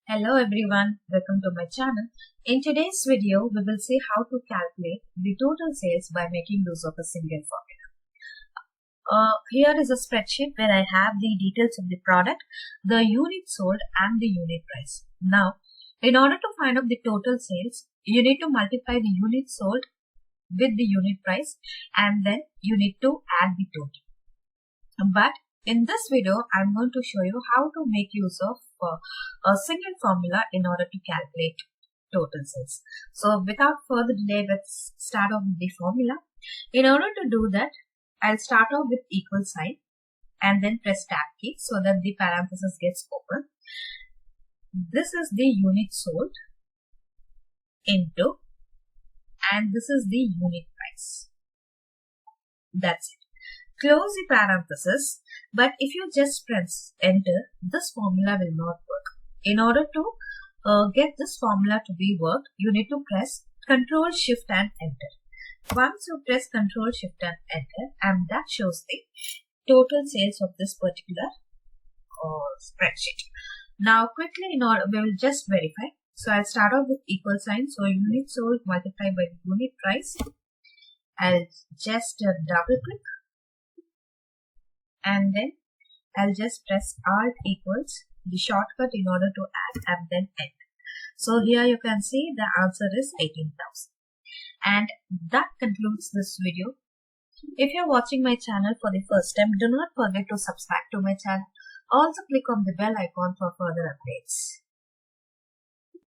Hello everyone, welcome to my channel. In today's video, we will see how to calculate the total sales by making use of a single formula. Here is a spreadsheet where I have the details of the product, the unit sold and the unit price. Now, in order to find out the total sales, you need to multiply the unit sold with the unit price and then you need to add the total. But in this video, I'm going to show you how to make use of a single formula in order to calculate total sales. So without further delay, let's start off with the formula. In order to do that, I'll start off with equal sign and then press tab key so that the parenthesis gets open. This is the unit sold into, and this is the unit price. That's it. Close the parenthesis, but if you just press enter, this formula will not work. In order to get this formula to be worked, you need to press Ctrl Shift and enter. Once you press Ctrl Shift and enter, and that shows the total sales of this particular spreadsheet. Now quickly, in order, we will just verify. So I'll start off with equal sign. So unit sold multiplied by the unit price. I'll just double click. And then I'll just press Alt equals the shortcut in order to add and then enter. So here you can see the answer is 18,000. And that concludes this video. If you're watching my channel for the first time, do not forget to subscribe to my channel. Also click on the bell icon for further updates.